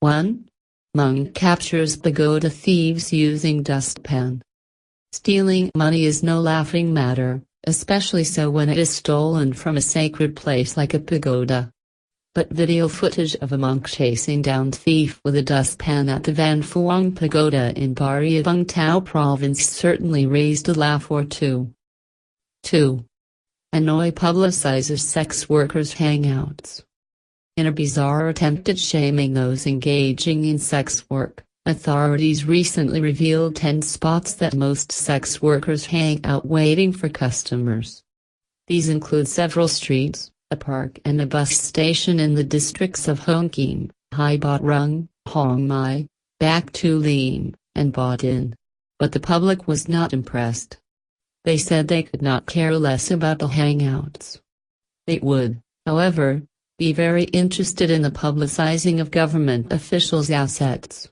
1. Phuong captures pagoda thieves using dustpan. Stealing money is no laughing matter, especially so when it is stolen from a sacred place like a pagoda. But video footage of a monk chasing down thief with a dustpan at the Phuong Pagoda in Ba Ria-Vung Tau Province certainly raised a laugh or two. 2. Hanoi publicizes sex workers' hangouts. In a bizarre attempt at shaming those engaging in sex work, authorities recently revealed 10 spots that most sex workers hang out waiting for customers. These include several streets, a park and a bus station in the districts of Hoan Kiem, Ba Trung, Hoang Mai, Bac Tu Liem, and Ba Dinh. But the public was not impressed. They said they could not care less about the hangouts. They would, however, be very interested in the publicizing of government officials' assets.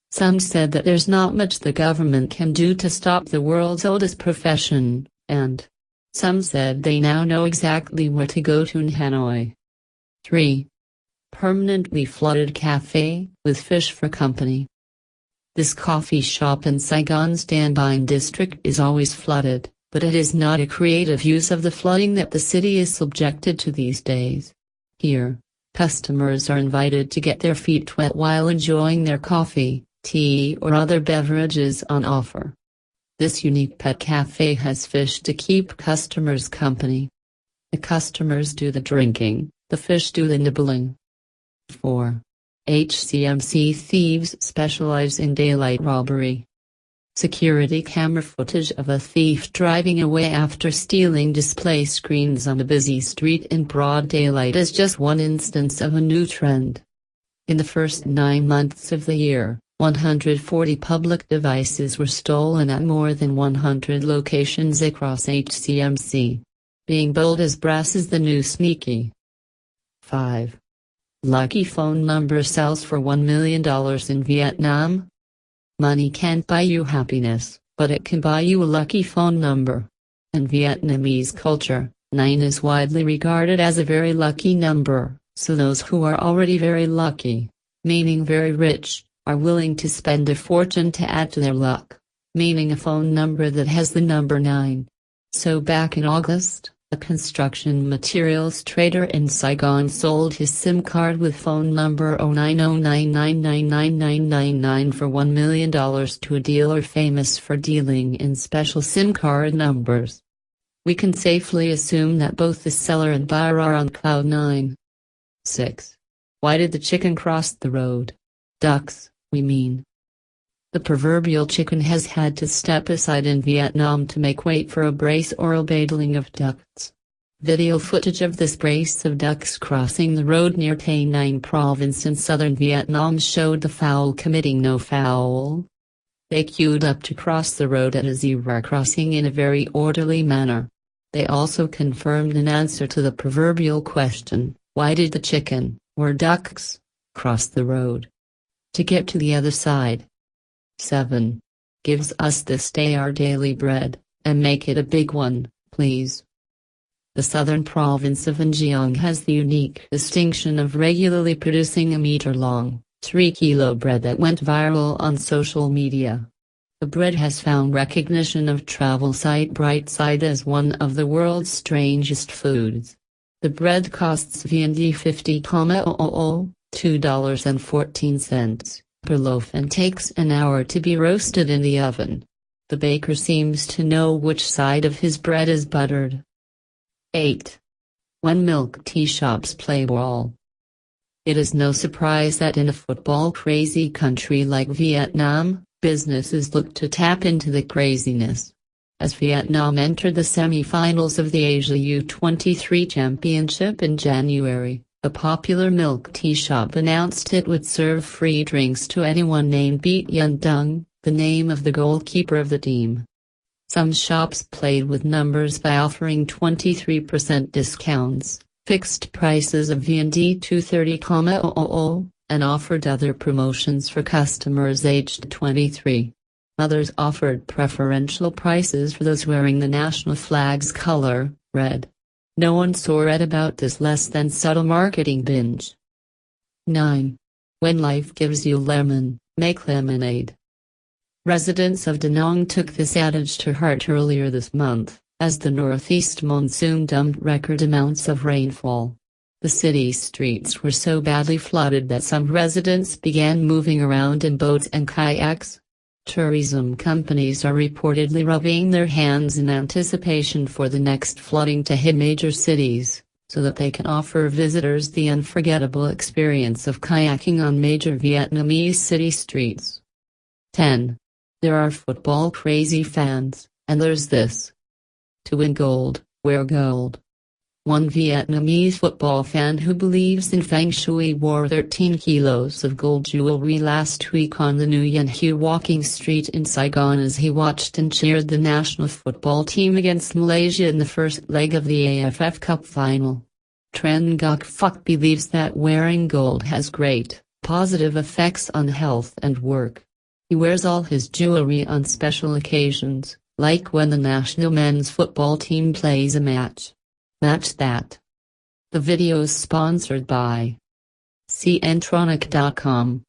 Some said that there's not much the government can do to stop the world's oldest profession, and some said they now know exactly where to go to in Hanoi. 3. Permanently flooded cafe, with fish for company. This coffee shop in Saigon'sDan Binh district is always flooded, but it is not a creative use of the flooding that the city is subjected to these days. Here, customers are invited to get their feet wet while enjoying their coffee, tea or other beverages on offer. This unique pet cafe has fish to keep customers company. The customers do the drinking, the fish do the nibbling. 4. HCMC thieves specialize in daylight robbery. Security camera footage of a thief driving away after stealing display screens on a busy street in broad daylight is just one instance of a new trend. In the first 9 months of the year, 140 public devices were stolen at more than 100 locations across HCMC. Being bold as brass is the new sneaky. 5. Lucky phone number sells for $1 million in Vietnam. Money can't buy you happiness, but it can buy you a lucky phone number. In Vietnamese culture, 9 is widely regarded as a very lucky number, so those who are already very lucky, meaning very rich, are willing to spend a fortune to add to their luck, meaning a phone number that has the number 9. So back in August, a construction materials trader in Saigon sold his SIM card with phone number 0909999999 for $1 million to a dealer famous for dealing in special SIM card numbers. We can safely assume that both the seller and buyer are on cloud 9. 6. Why did the chicken cross the road? Ducks, we mean. The proverbial chicken has had to step aside in Vietnam to make way for a brace or a battling of ducks. Video footage of this brace of ducks crossing the road near Tay Nang province in southern Vietnam showed the fowl committing no foul. They queued up to cross the road at a zebra crossing in a very orderly manner. They also confirmed an answer to the proverbial question, why did the chicken, or ducks, cross the road? To get to the other side. 7. Gives us this day our daily bread, and make it a big one, please. The southern province of Ngiang has the unique distinction of regularly producing a meter-long, 3-kilo bread that went viral on social media. The bread has found recognition of travel site Brightside as one of the world's strangest foods. The bread costs VND 50,000, $2.14 per loaf and takes an hour to be roasted in the oven. The baker seems to know which side of his bread is buttered. 8. When milk tea shops play ball. It is no surprise that in a football-crazy country like Vietnam, businesses look to tap into the craziness. As Vietnam entered the semi-finals of the Asia U23 Championship in January, a popular milk tea shop announced it would serve free drinks to anyone named Beat Yun Dung, the name of the goalkeeper of the team. Some shops played with numbers by offering 23% discounts, fixed prices of VND 230,000, and offered other promotions for customers aged 23. Others offered preferential prices for those wearing the national flag's color, red. No one saw red about this less than subtle marketing binge. 9. When life gives you lemon, make lemonade. Residents of Da Nang took this adage to heart earlier this month, as the northeast monsoon dumped record amounts of rainfall. The city streets were so badly flooded that some residents began moving around in boats and kayaks. Tourism companies are reportedly rubbing their hands in anticipation for the next flooding to hit major cities, so that they can offer visitors the unforgettable experience of kayaking on major Vietnamese city streets. 10. There are football-crazy fans, and there's this. To win gold, wear gold. One Vietnamese football fan who believes in Feng Shui wore 13 kilos of gold jewelry last week on the Nguyen Hue walking street in Saigon as he watched and cheered the national football team against Malaysia in the first leg of the AFF Cup final. Tran Ngoc Phuc believes that wearing gold has great, positive effects on health and work. He wears all his jewelry on special occasions, like when the national men's football team plays a match. Match that. The video is sponsored by eccentric.com.